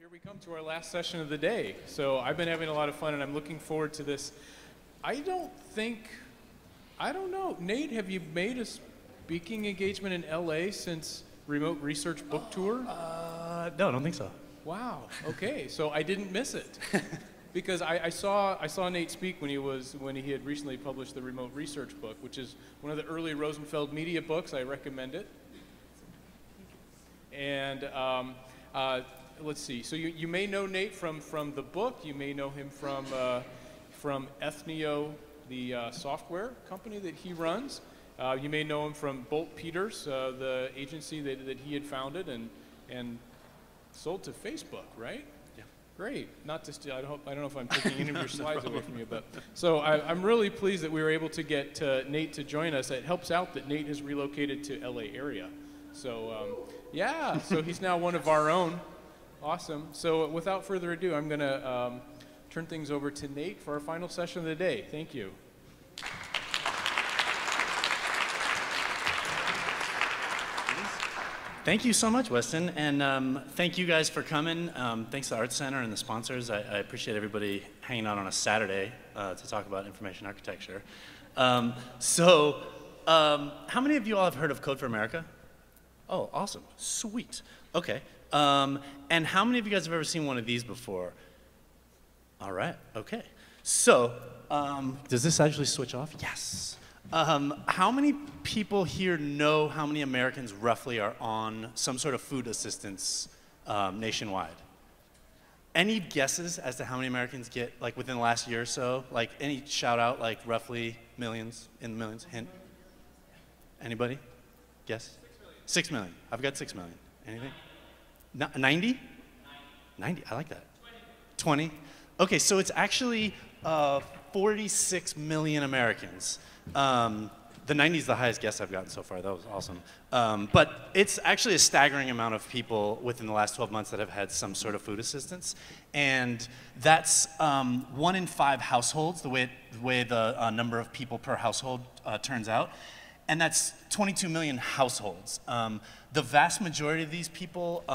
Here we come to our last session of the day. So I've been having a lot of fun and I'm looking forward to this. I don't know. Nate, have you made a speaking engagement in LA since Remote Research Book Tour? No, I don't think so. Wow, okay, so I didn't miss it. Because I saw Nate speak when he had recently published the Remote Research book, which is one of the early Rosenfeld media books. I recommend it. And let's see. So you may know Nate from the book. You may know him from Ethnio, the software company that he runs. You may know him from Bolt Peters, the agency that he had founded and sold to Facebook, right? Yeah. Great. Not to steal. I don't know if I'm taking any of your slides away from you, but so I'm really pleased that we were able to get Nate to join us. It helps out that Nate has relocated to LA area. So yeah, so he's now one of our own. Awesome. So without further ado, I'm going to turn things over to Nate for our final session of the day. Thank you. Thank you so much, Weston, and thank you guys for coming. Thanks to the Arts Center and the sponsors. I appreciate everybody hanging out on a Saturday to talk about information architecture. How many of you all have heard of Code for America? Oh, awesome. Sweet. Okay. And how many of you guys have ever seen one of these before? All right. Okay. So, does this actually switch off? Yes. How many people here know how many Americans roughly are on some sort of food assistance nationwide? Any guesses as to how many Americans get, like, within the last year or so? Like, any shout out, like, roughly millions, in the millions? Hint? Anybody? Guess? 6 million. I've got 6 million. Anything? 90? 90. I like that. 20. Okay, so it's actually 46 million Americans. The 90 is the highest guess I've gotten so far. That was awesome. But it's actually a staggering amount of people within the last 12 months that have had some sort of food assistance. And that's 1 in 5 households, the way the number of people per household turns out. And that's 22 million households. The vast majority of these people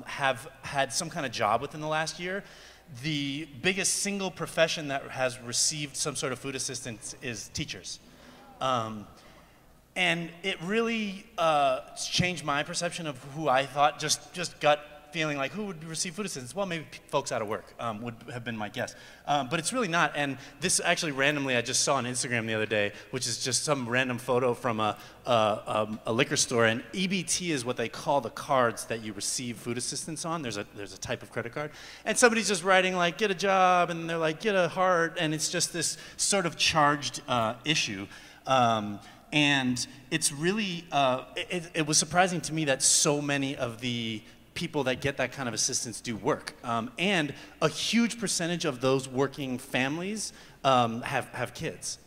have had some kind of job within the last year. The biggest single profession that has received some sort of food assistance is teachers. And it really changed my perception of who I thought, just gut feeling like who would receive food assistance? Well, maybe folks out of work would have been my guess. But it's really not. And this actually randomly I just saw on Instagram the other day, which is just some random photo from a liquor store. And EBT is what they call the cards that you receive food assistance on. There's a type of credit card. And somebody's just writing like, get a job, and they're like, get a heart. And it's just this sort of charged issue. And it's really, it was surprising to me that so many of the people that get that kind of assistance do work. And a huge percentage of those working families have kids.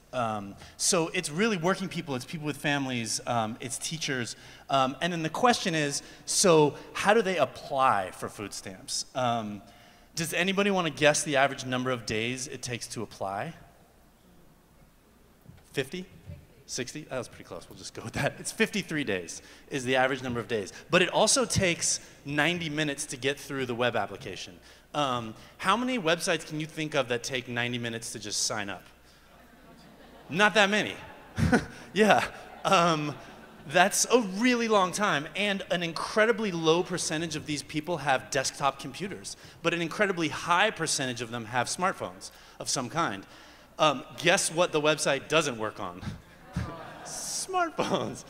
So it's really working people, it's people with families, it's teachers. And then the question is, so how do they apply for food stamps? Does anybody want to guess the average number of days it takes to apply? 50? 60? That was pretty close. We'll just go with that. It's 53 days is the average number of days. But it also takes 90 minutes to get through the web application. How many websites can you think of that take 90 minutes to just sign up? Not that many. Yeah. That's a really long time. And an incredibly low percentage of these people have desktop computers. But an incredibly high percentage of them have smartphones of some kind. Guess what the website doesn't work on? Smartphones.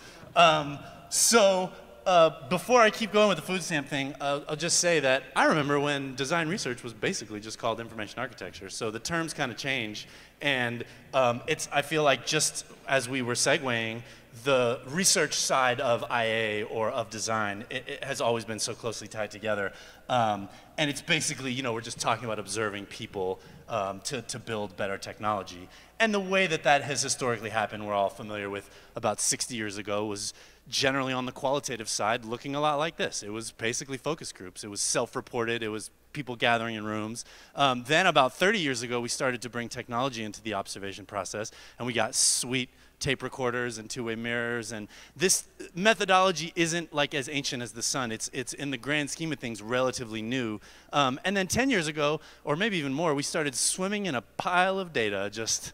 Before I keep going with the food stamp thing, I'll just say that I remember when design research was basically just called information architecture. So the terms kind of change, and I feel like just as we were segueing, the research side of IA or of design, it has always been so closely tied together. And it's basically, you know, we're just talking about observing people to build better technology. And the way that that has historically happened, we're all familiar with about 60 years ago, was generally on the qualitative side looking a lot like this. It was basically focus groups. It was self-reported. It was people gathering in rooms. Then about 30 years ago, we started to bring technology into the observation process, and we got sweet tape recorders and two-way mirrors. And this methodology isn't like as ancient as the sun. It's in the grand scheme of things relatively new. And then 10 years ago, or maybe even more, we started swimming in a pile of data, just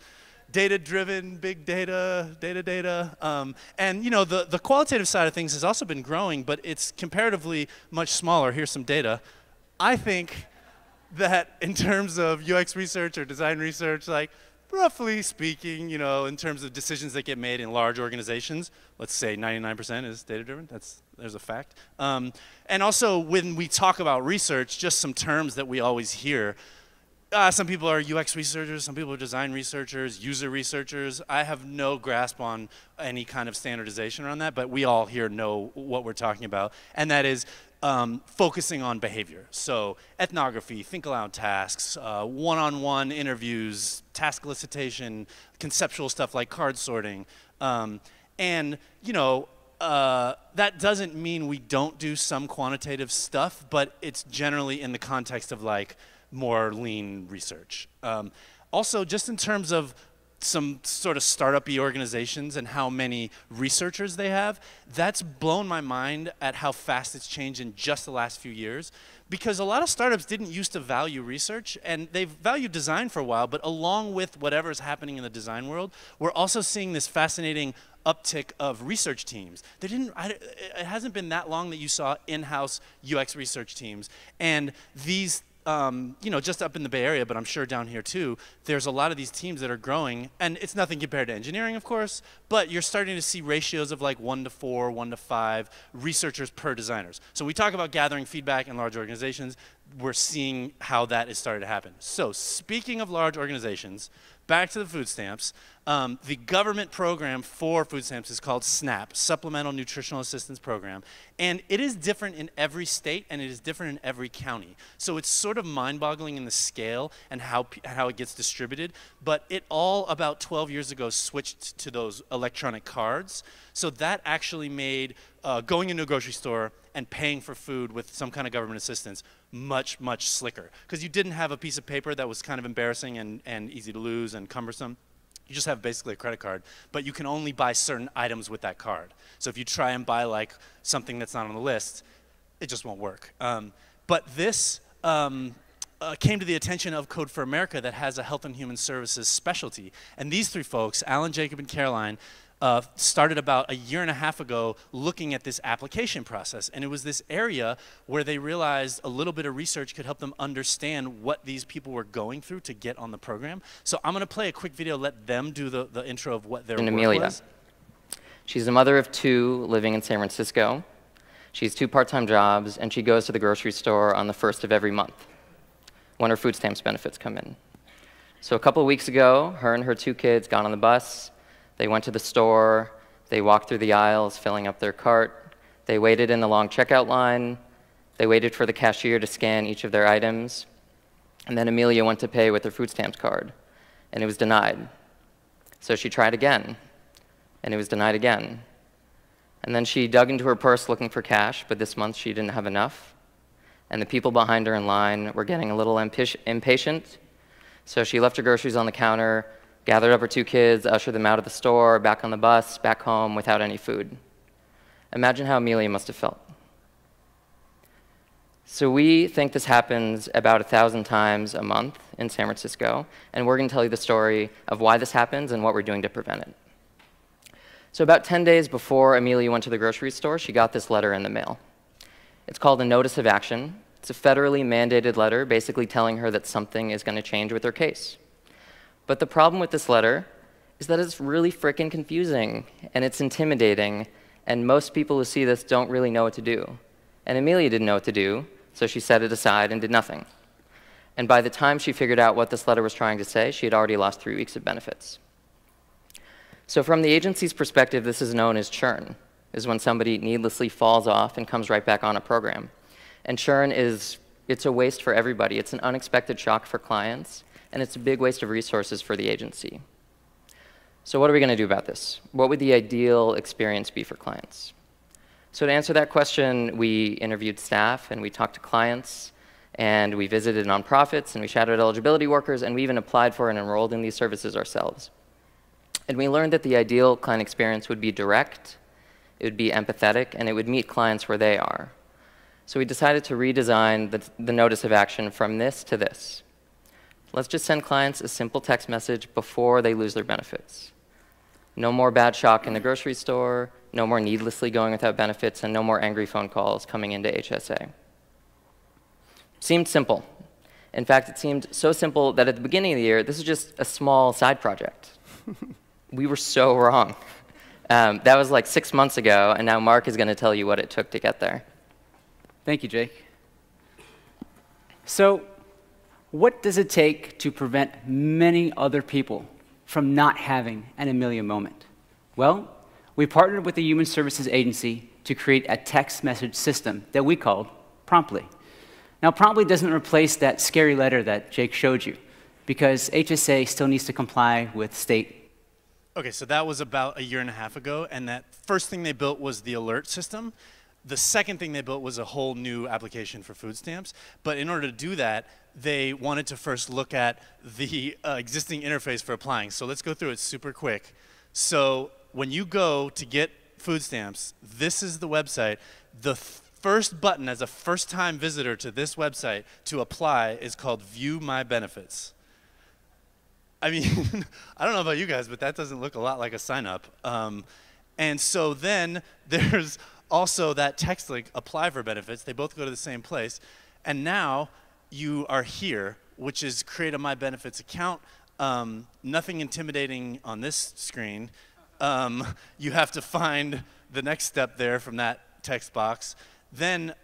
data-driven, big data. And you know, the qualitative side of things has also been growing, but it's comparatively much smaller. Here's some data. I think that in terms of UX research or design research, like roughly speaking, you know, in terms of decisions that get made in large organizations, let's say 99% is data-driven. There's a fact. And also, when we talk about research, just some terms that we always hear. Some people are UX researchers, some people are design researchers, user researchers. I have no grasp on any kind of standardization around that, but we all here know what we're talking about, and that is focusing on behavior. So ethnography, think aloud tasks, one-on-one interviews, task elicitation, conceptual stuff like card sorting. And you know, that doesn't mean we don't do some quantitative stuff, but it's generally in the context of like more lean research. Also, just in terms of some sort of startup-y organizations and how many researchers they have, that's blown my mind at how fast it's changed in just the last few years. Because a lot of startups didn't used to value research, and they've valued design for a while, but along with whatever's happening in the design world, we're also seeing this fascinating uptick of research teams. It hasn't been that long that you saw in-house UX research teams. And these you know, just up in the Bay Area, but I'm sure down here too, there's a lot of these teams that are growing, and it's nothing compared to engineering, of course, but you're starting to see ratios of like 1 to 4, 1 to 5 researchers per designers. So we talk about gathering feedback in large organizations. We're seeing how that is starting to happen. So speaking of large organizations, back to the food stamps. The government program for food stamps is called SNAP, Supplemental Nutritional Assistance Program, and it is different in every state and it is different in every county. So it's sort of mind-boggling in the scale and how it gets distributed, but it all about 12 years ago switched to those electronic cards. So that actually made going into a grocery store and paying for food with some kind of government assistance much, much slicker. Because you didn't have a piece of paper that was kind of embarrassing and easy to lose and cumbersome. You just have basically a credit card, but you can only buy certain items with that card. So if you try and buy like something that's not on the list, it just won't work. But this came to the attention of Code for America that has a Health and Human Services specialty. And these three folks, Alan, Jacob, and Caroline, started about 1.5 years ago looking at this application process. And it was this area where they realized a little bit of research could help them understand what these people were going through to get on the program. So I'm going to play a quick video, let them do the intro of what their work Amelia. was. She's a mother of 2 living in San Francisco. She has 2 part-time jobs, and she goes to the grocery store on the 1st of every month when her food stamps benefits come in. So a couple of weeks ago, her and her 2 kids got on the bus. They went to the store, they walked through the aisles, filling up their cart. They waited in the long checkout line. They waited for the cashier to scan each of their items. And then Amelia went to pay with her food stamps card, and it was denied. So she tried again, and it was denied again. And then she dug into her purse looking for cash, but this month she didn't have enough. And the people behind her in line were getting a little impatient. So she left her groceries on the counter, gathered up her 2 kids, ushered them out of the store, back on the bus, back home without any food. Imagine how Amelia must have felt. So we think this happens about 1,000 times a month in San Francisco, and we're going to tell you the story of why this happens and what we're doing to prevent it. So about 10 days before Amelia went to the grocery store, she got this letter in the mail. It's called a Notice of Action. It's a federally mandated letter basically telling her that something is going to change with her case. But the problem with this letter is that it's really frickin' confusing, and it's intimidating, and most people who see this don't really know what to do. And Amelia didn't know what to do, so she set it aside and did nothing. And by the time she figured out what this letter was trying to say, she had already lost 3 weeks of benefits. So from the agency's perspective, this is known as churn, is when somebody needlessly falls off and comes right back on a program. And churn it's a waste for everybody. It's an unexpected shock for clients, and it's a big waste of resources for the agency. So what are we going to do about this? What would the ideal experience be for clients? So to answer that question, we interviewed staff, and we talked to clients, and we visited nonprofits, and we shadowed eligibility workers, and we even applied for and enrolled in these services ourselves. And we learned that the ideal client experience would be direct, it would be empathetic, and it would meet clients where they are. So we decided to redesign the notice of action from this to this. Let's just send clients a simple text message before they lose their benefits. No more bad shock in the grocery store, no more needlessly going without benefits, and no more angry phone calls coming into HSA. Seemed simple. In fact, it seemed so simple that at the beginning of the year, this was just a small side project. We were so wrong. That was like 6 months ago, and now Mark is going to tell you what it took to get there. Thank you, Jake. So, what does it take to prevent many other people from not having an Amelia moment? Well, we partnered with the Human Services Agency to create a text message system that we called Promptly. Now, Promptly doesn't replace that scary letter that Jake showed you, because HSA still needs to comply with state. Okay, so that was about 1.5 years ago, and that first thing they built was the alert system. The second thing they built was a whole new application for food stamps. But in order to do that, they wanted to first look at the existing interface for applying. So let's go through it super quick. So when you go to get food stamps, this is the website. The first button as a first-time visitor to this website to apply is called View My Benefits. I mean, I don't know about you guys, but that doesn't look a lot like a sign-up. And so then there's also that text link, Apply for Benefits. They both go to the same place. And now you are here, which is create a My Benefits account. Nothing intimidating on this screen. You have to find the next step there from that text box. Then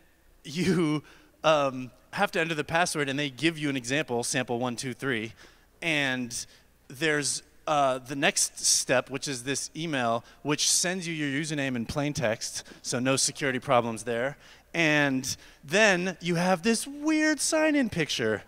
you have to enter the password, and they give you an example, sample 1, 2, 3. And there's the next step, which is this email, which sends you your username in plain text, so no security problems there. And then you have this weird sign-in picture.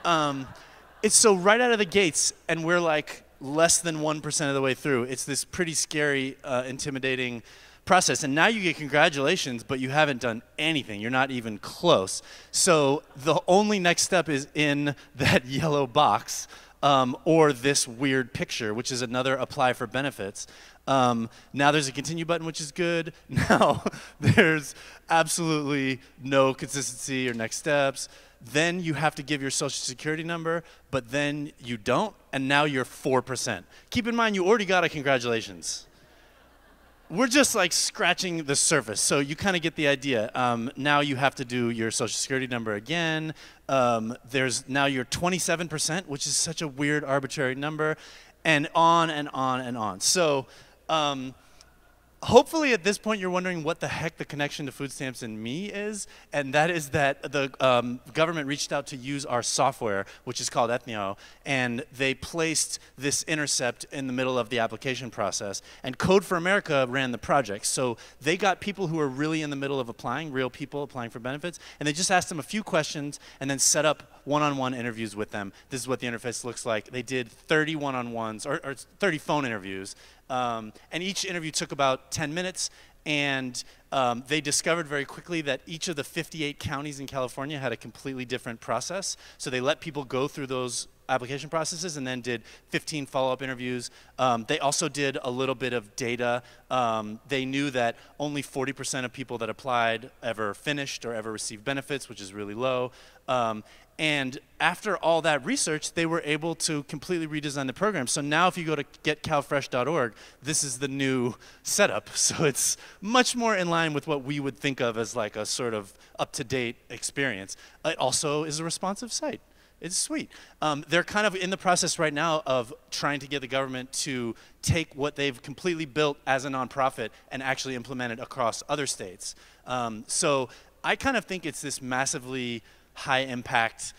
It's so right out of the gates, and we're like less than 1% of the way through. It's this pretty scary, intimidating process. And now you get congratulations, but you haven't done anything. You're not even close. So the only next step is in that yellow box. Or this weird picture, which is another apply for benefits. Now there's a continue button, which is good. Now there's absolutely no consistency or next steps. Then you have to give your social security number, but then you don't, and now you're 4%. Keep in mind, you already got a congratulations. We're just like scratching the surface, so you kind of get the idea. Now you have to do your social security number again. There's now your 27%, which is such a weird arbitrary number, and on and on and on. So hopefully at this point you're wondering what the heck the connection to food stamps and me is, and that is that the government reached out to use our software, which is called Ethnio, and they placed this intercept in the middle of the application process, and Code for America ran the project. So they got people who are really in the middle of applying, real people applying for benefits, and they just asked them a few questions and then set up one-on-one interviews with them. This is what the interface looks like. They did 30 one-on-ones, or 30 phone interviews, and each interview took about 10 minutes, and they discovered very quickly that each of the 58 counties in California had a completely different process. So they let people go through those application processes and then did 15 follow-up interviews. They also did a little bit of data. They knew that only 40% of people that applied ever finished or ever received benefits, which is really low. And after all that research, they were able to completely redesign the program. So now if you go to getcalfresh.org, this is the new setup. So it's much more in line with what we would think of as like a sort of up-to-date experience. It also is a responsive site. It's sweet. They're kind of in the process right now of trying to get the government to take what they've completely built as a nonprofit and actually implement it across other states. So I kind of think it's this massively high impact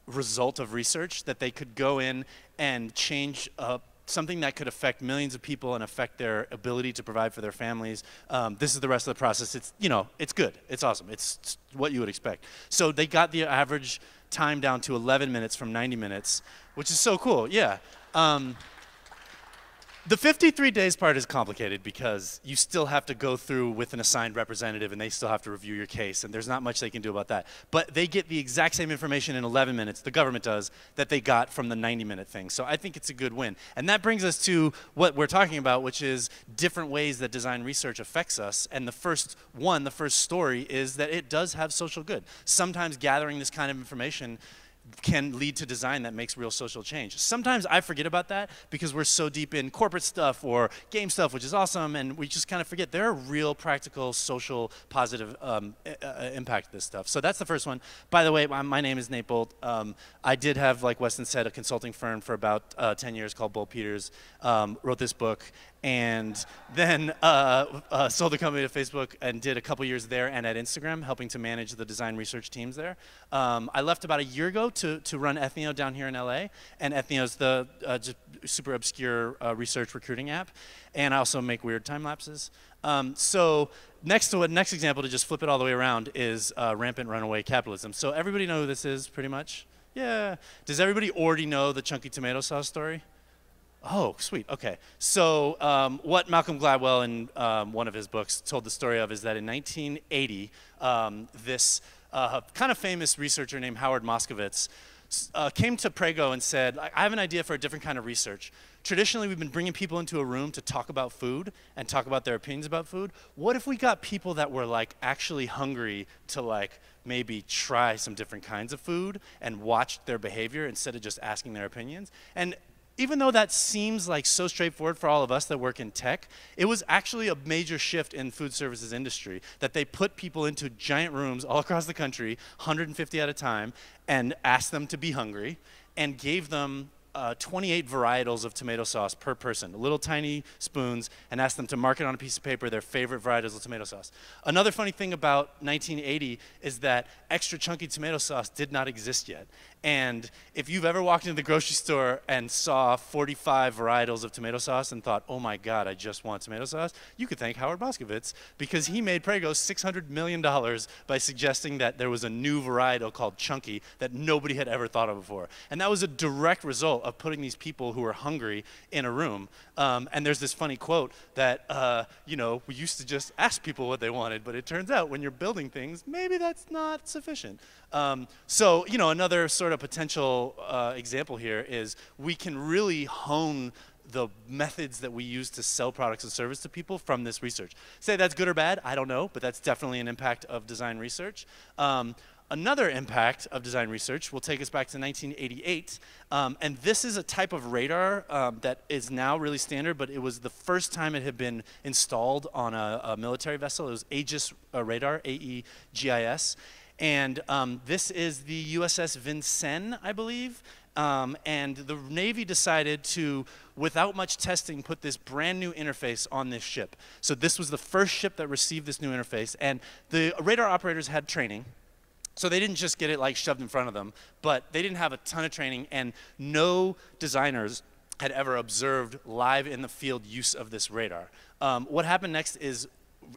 result of research that they could go in and change something that could affect millions of people and affect their ability to provide for their families. This is the rest of the process. It's, you know, it's good. It's awesome. It's what you would expect. So they got the average time down to 11 minutes from 90 minutes, which is so cool. Yeah. The 53 days part is complicated because you still have to go through with an assigned representative and they still have to review your case, and there's not much they can do about that. But they get the exact same information in 11 minutes, the government does, that they got from the 90-minute thing. So I think it's a good win. And that brings us to what we're talking about, which is different ways that design research affects us. And the first story is that it does have social good. Sometimes gathering this kind of information can lead to design that makes real social change. Sometimes I forget about that because we're so deep in corporate stuff or game stuff, which is awesome, and we just kind of forget there are real practical, social, positive impact to this stuff. So that's the first one. By the way, my name is Nate Bolt. I did have, like Weston said, a consulting firm for about 10 years called Bolt Peters, wrote this book, and then sold the company to Facebook and did a couple years there and at Instagram, helping to manage the design research teams there. I left about a year ago to run Ethnio down here in LA, and Ethnio's the just super obscure research recruiting app, and I also make weird time lapses. So next example, to just flip it all the way around, is rampant runaway capitalism. So everybody know who this is, pretty much? Yeah. Does everybody already know the chunky tomato sauce story? Oh, sweet. Okay. So what Malcolm Gladwell in one of his books told the story of is that in 1980, this kind of famous researcher named Howard Moskowitz came to Prego and said, I have an idea for a different kind of research. Traditionally, we've been bringing people into a room to talk about food and talk about their opinions about food. What if we got people that were like actually hungry to like maybe try some different kinds of food and watch their behavior instead of just asking their opinions? And even though that seems like so straightforward for all of us that work in tech, it was actually a major shift in food services industry, that they put people into giant rooms all across the country, 150 at a time, and asked them to be hungry, and gave them 28 varietals of tomato sauce per person, little tiny spoons, and asked them to mark it on a piece of paper their favorite varietals of tomato sauce. Another funny thing about 1980 is that extra chunky tomato sauce did not exist yet. And if you've ever walked into the grocery store and saw 45 varietals of tomato sauce and thought, oh my God, I just want tomato sauce, you could thank Howard Moskowitz, because he made Prego $600 million by suggesting that there was a new varietal called chunky that nobody had ever thought of before. And that was a direct result of putting these people who were hungry in a room. And there's this funny quote that, you know, we used to just ask people what they wanted, but it turns out when you're building things, maybe that's not sufficient. So, you know, another sort of potential example here is we can really hone the methods that we use to sell products and services to people from this research. Say that's good or bad, I don't know, but that's definitely an impact of design research. Another impact of design research will take us back to 1988, and this is a type of radar that is now really standard, but it was the first time it had been installed on a military vessel. It was Aegis radar, A-E-G-I-S, and this is the USS Vincennes, I believe, and the Navy decided to, without much testing, put this brand new interface on this ship. So this was the first ship that received this new interface, and the radar operators had training. So they didn't just get it like shoved in front of them, but they didn't have a ton of training, and no designers had ever observed live in the field use of this radar. What happened next is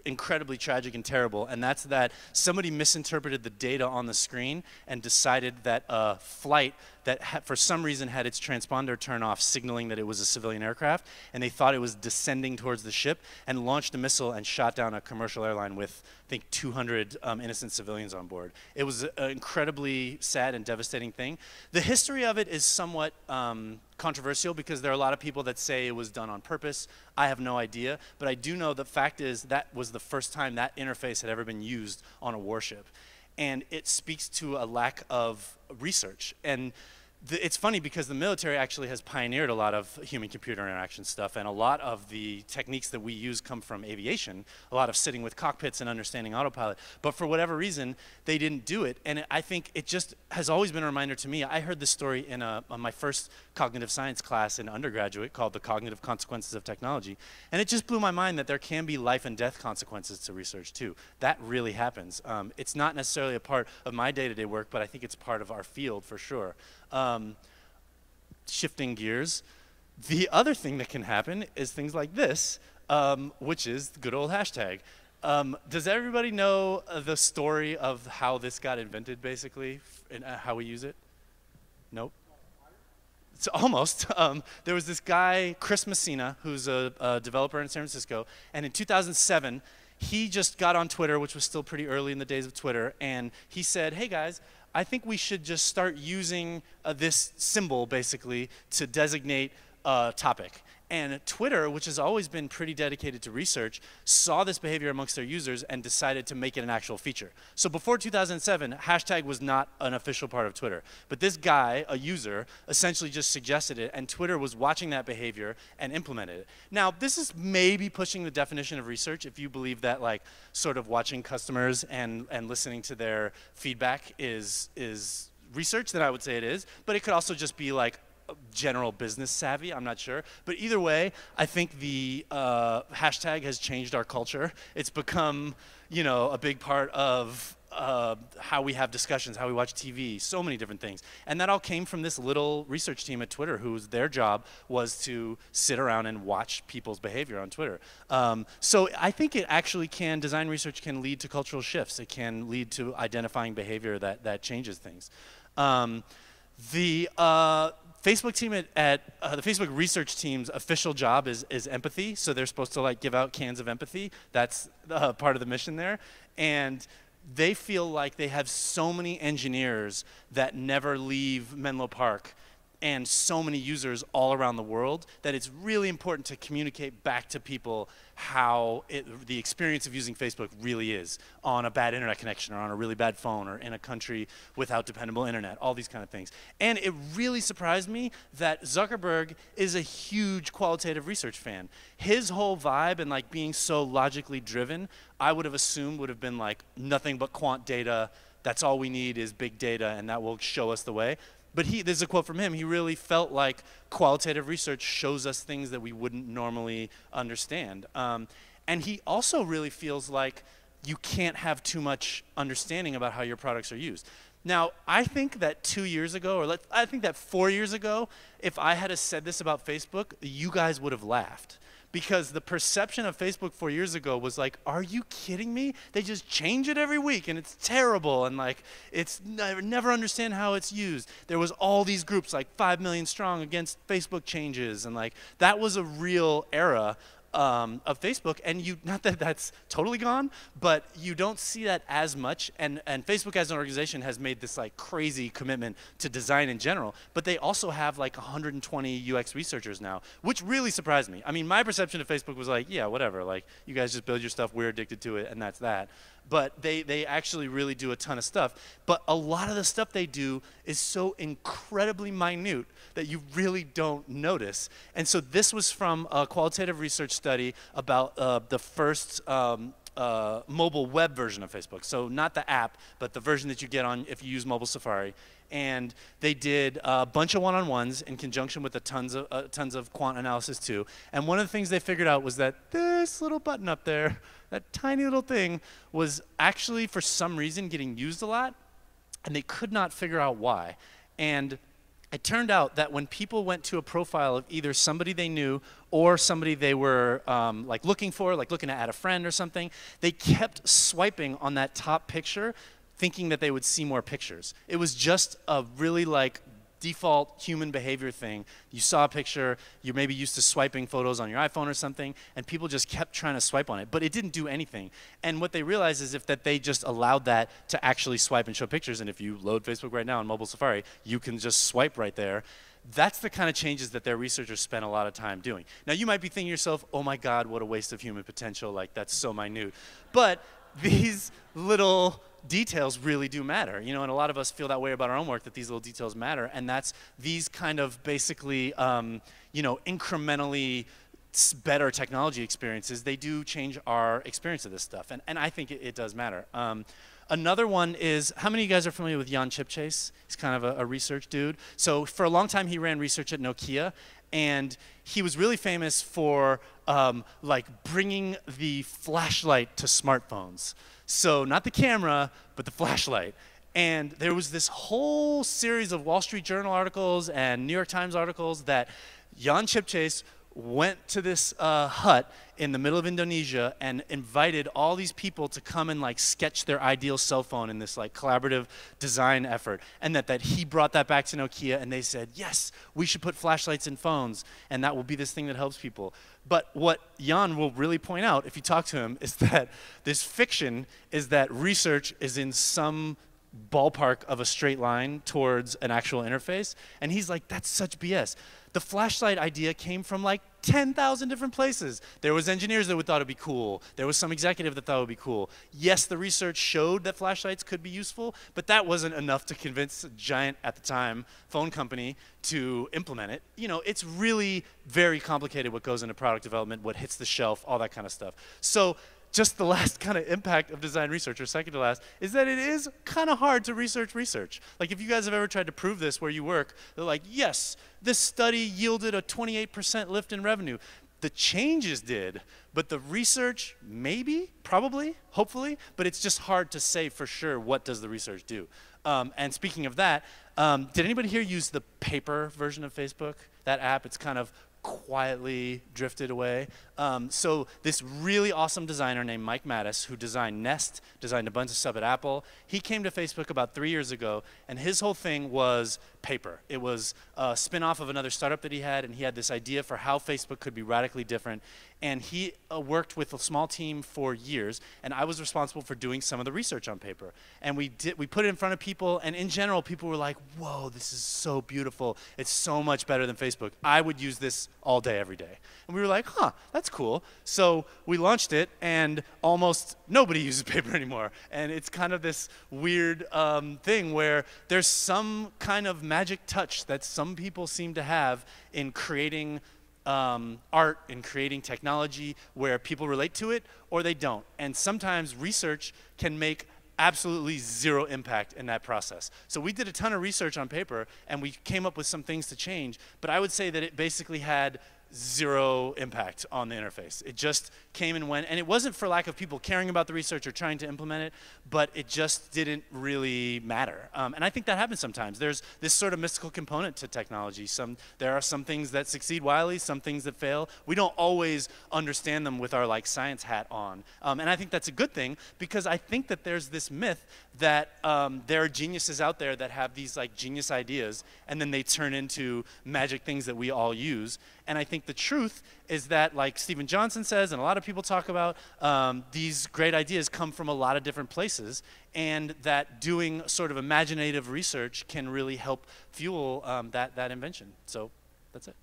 incredibly tragic and terrible, and that's that somebody misinterpreted the data on the screen and decided that a flight that for some reason had its transponder turn off, signaling that it was a civilian aircraft, and they thought it was descending towards the ship and launched a missile and shot down a commercial airline with, I think, 200 innocent civilians on board. It was an incredibly sad and devastating thing. The history of it is somewhat controversial because there are a lot of people that say it was done on purpose. I have no idea, but I do know the fact is that was the first time that interface had ever been used on a warship. And it speaks to a lack of research. And it's funny because the military actually has pioneered a lot of human-computer interaction stuff, and a lot of the techniques that we use come from aviation, a lot of sitting with cockpits and understanding autopilot. But for whatever reason, they didn't do it, and I think it just has always been a reminder to me. I heard this story in on my first cognitive science class in undergraduate called The Cognitive Consequences of Technology, and it just blew my mind that there can be life and death consequences to research too. That really happens. It's not necessarily a part of my day-to-day work, but I think it's part of our field for sure. Shifting gears, the other thing that can happen is things like this, which is the good old hashtag. Does everybody know the story of how this got invented, basically, and how we use it? Nope. So almost. There was this guy, Chris Messina, who's a developer in San Francisco, and in 2007, he just got on Twitter, which was still pretty early in the days of Twitter, and he said, hey guys, I think we should just start using this symbol, basically, to designate a topic. And Twitter, which has always been pretty dedicated to research, saw this behavior amongst their users and decided to make it an actual feature. So before 2007, hashtag was not an official part of Twitter. But this guy, a user, essentially just suggested it, and Twitter was watching that behavior and implemented it. Now, this is maybe pushing the definition of research if you believe that, like, sort of watching customers and listening to their feedback is research, then I would say it is. But it could also just be, like, general business savvy, I'm not sure. But either way, I think the hashtag has changed our culture. It's become, you know, a big part of how we have discussions, how we watch TV, so many different things. And that all came from this little research team at Twitter whose their job was to sit around and watch people's behavior on Twitter. So I think it actually can, design research can lead to cultural shifts. It can lead to identifying behavior that changes things. The Facebook team at the Facebook research team's official job is empathy. So they're supposed to, like, give out cans of empathy. That's part of the mission there. And they feel like they have so many engineers that never leave Menlo Park and so many users all around the world that it's really important to communicate back to people how the experience of using Facebook really is on a bad internet connection or on a really bad phone or in a country without dependable internet, all these kind of things. And it really surprised me that Zuckerberg is a huge qualitative research fan. His whole vibe and, like, being so logically driven, I would have assumed would have been like nothing but quant data. That's all we need is big data, and that will show us the way. But there's a quote from him, he really felt like qualitative research shows us things that we wouldn't normally understand. And he also really feels like you can't have too much understanding about how your products are used. Now, I think that 2 years ago, or I think that 4 years ago, if I had said this about Facebook, you guys would have laughed. Because the perception of Facebook 4 years ago was like, are you kidding me? They just change it every week and it's terrible and, like, I never understand how it's used. There was all these groups, like 5 million strong, against Facebook changes, and, like, that was a real era of Facebook, and not that that's totally gone, but you don't see that as much, and Facebook as an organization has made this, like, crazy commitment to design in general, but they also have, like, 120 UX researchers now, which really surprised me. I mean, my perception of Facebook was like, yeah, whatever, like, you guys just build your stuff, we're addicted to it, and that's that. But they actually really do a ton of stuff. But a lot of the stuff they do is so incredibly minute that you really don't notice. And so this was from a qualitative research study about the first mobile web version of Facebook. So not the app, but the version that you get on if you use mobile Safari. And they did a bunch of one-on-ones in conjunction with tons of quant analysis too. And one of the things they figured out was that this little button up there, that tiny little thing, was actually for some reason getting used a lot, and they could not figure out why. And it turned out that when people went to a profile of either somebody they knew or somebody they were like looking for, like looking to add a friend or something, they kept swiping on that top picture thinking that they would see more pictures. It was just a really, like, default human behavior thing. You saw a picture, you're maybe used to swiping photos on your iPhone or something, and people just kept trying to swipe on it, but it didn't do anything. And what they realized is that they just allowed that to actually swipe and show pictures, and if you load Facebook right now on mobile Safari, you can just swipe right there. That's the kind of changes that their researchers spent a lot of time doing. Now, you might be thinking to yourself, oh my God, what a waste of human potential, like, that's so minute. But these little details really do matter, you know, and a lot of us feel that way about our own work, that these little details matter, and that's these kind of basically, you know, incrementally better technology experiences, they do change our experience of this stuff, and I think it does matter. Another one is, how many of you guys are familiar with Jan Chipchase? He's kind of a research dude. So for a long time, he ran research at Nokia, and he was really famous for like bringing the flashlight to smartphones. So not the camera, but the flashlight. And there was this whole series of Wall Street Journal articles and New York Times articles that Jan Chipchase went to this hut in the middle of Indonesia and invited all these people to come and like sketch their ideal cell phone in this like collaborative design effort. And that he brought that back to Nokia, and they said, yes, we should put flashlights in phones, and that will be this thing that helps people. But what Jan will really point out, if you talk to him, is that this fiction is that research is in some ballpark of a straight line towards an actual interface. And he's like, that's such BS. The flashlight idea came from like 10,000 different places. There was engineers that thought it'd be cool. There was some executive that thought it would be cool. Yes, the research showed that flashlights could be useful, but that wasn't enough to convince a giant, at the time, phone company to implement it. You know, it's really very complicated what goes into product development, what hits the shelf, all that kind of stuff. So just the last kind of impact of design research, or second to last, is that it is kind of hard to research. Like if you guys have ever tried to prove this where you work, they're like, yes, this study yielded a 28% lift in revenue. The changes did, but the research, maybe, probably, hopefully, but it's just hard to say for sure what does the research do. And speaking of that, did anybody here use the paper version of Facebook? That app, it's kind of quietly drifted away. So this really awesome designer named Mike Mattis, who designed Nest, designed a bunch of stuff at Apple, he came to Facebook about 3 years ago, and his whole thing was paper. It was a spin-off of another startup that he had, and he had this idea for how Facebook could be radically different. And he worked with a small team for years, and I was responsible for doing some of the research on paper. And we put it in front of people, and in general, people were like, whoa, this is so beautiful. It's so much better than Facebook. I would use this all day, every day. And we were like, huh, that's cool. So we launched it, and almost nobody uses paper anymore. And it's kind of this weird thing where there's some kind of magic touch that some people seem to have in creating art, in creating technology, where people relate to it or they don't. And sometimes research can make absolutely zero impact in that process. So we did a ton of research on paper, and we came up with some things to change, but I would say that it basically had zero impact on the interface. It just came and went, and it wasn't for lack of people caring about the research or trying to implement it, but it just didn't really matter. And I think that happens sometimes. There's this sort of mystical component to technology. There are some things that succeed wildly, some things that fail. We don't always understand them with our like science hat on. And I think that's a good thing, because I think that there's this myth that there are geniuses out there that have these like genius ideas, and then they turn into magic things that we all use. And I think the truth is that, like Stephen Johnson says, and a lot of people talk about, these great ideas come from a lot of different places, and that doing sort of imaginative research can really help fuel that invention. So that's it.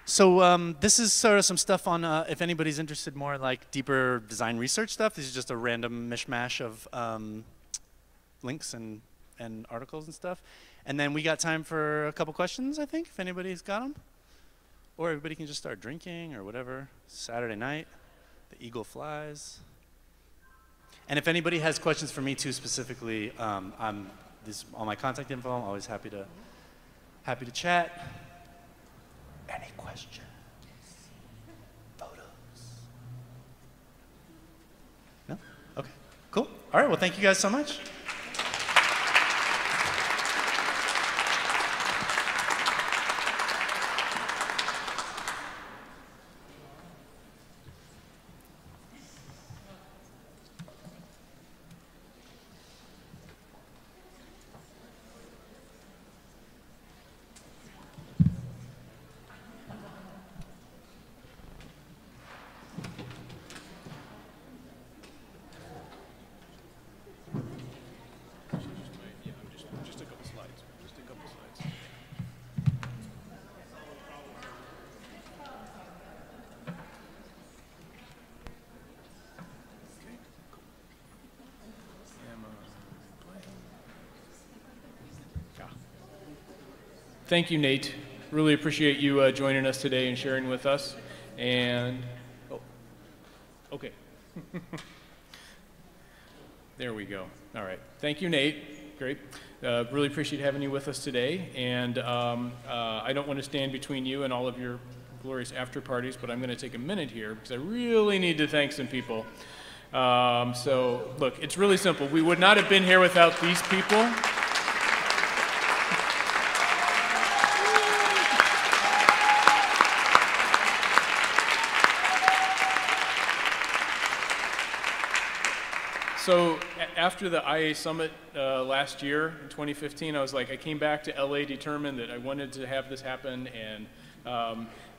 So this is sort of some stuff on, if anybody's interested more in like deeper design research stuff. This is just a random mishmash of links and articles and stuff. And then we got time for a couple questions, I think, if anybody's got them. Or everybody can just start drinking or whatever. Saturday night, the eagle flies. And if anybody has questions for me too specifically, this is all my contact info. I'm always happy to chat. Any questions? Photos? No? Okay, cool. All right, well, thank you guys so much. Thank you, Nate. Really appreciate you joining us today and sharing with us. And, oh, okay. There we go. All right. Thank you, Nate. Great. Really appreciate having you with us today. And I don't want to stand between you and all of your glorious after parties, but I'm going to take a minute here because I really need to thank some people. So look, it's really simple. We would not have been here without these people. So after the IA Summit last year, in 2015, I was like, I came back to LA determined that I wanted to have this happen, and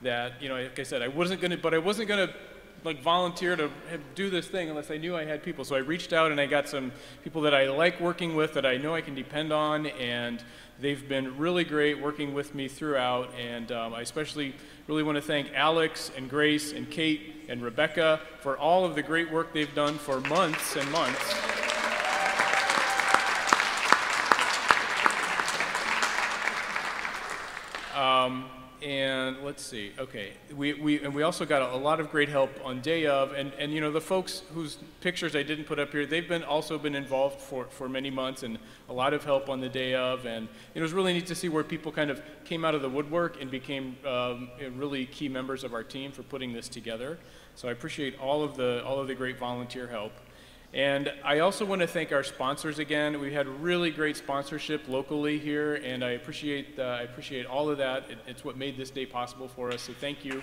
that, you know, like I said, I wasn't gonna like volunteer to do this thing unless I knew I had people. So I reached out and I got some people that I like working with, that I know I can depend on, and they've been really great working with me throughout. And I especially really want to thank Alex and Grace and Kate and Rebecca for all of the great work they've done for months and months. And let's see, okay, we also got a lot of great help on day of, and you know, the folks whose pictures I didn't put up here, they've also been involved for many months, and a lot of help on the day of, and it was really neat to see where people kind of came out of the woodwork and became really key members of our team for putting this together. So I appreciate all of the great volunteer help. And I also want to thank our sponsors again. We had really great sponsorship locally here, and I appreciate all of that. It's what made this day possible for us, so thank you.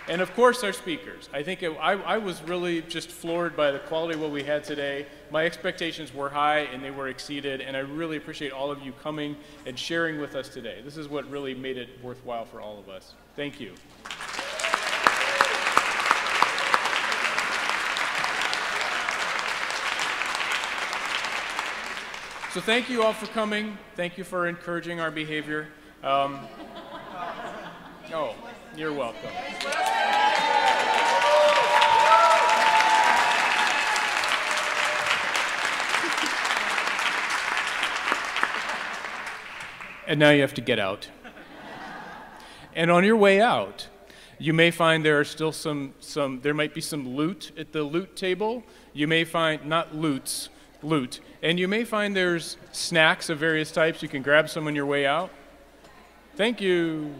And of course, our speakers. I think I was really just floored by the quality of what we had today. My expectations were high and they were exceeded, and I really appreciate all of you coming and sharing with us today. This is what really made it worthwhile for all of us. Thank you. So thank you all for coming. Thank you for encouraging our behavior. Oh, you're welcome. And now you have to get out. And on your way out, you may find there are still there might be some loot at the loot table. You may find, not loot. And you may find there's snacks of various types. You can grab some on your way out. Thank you.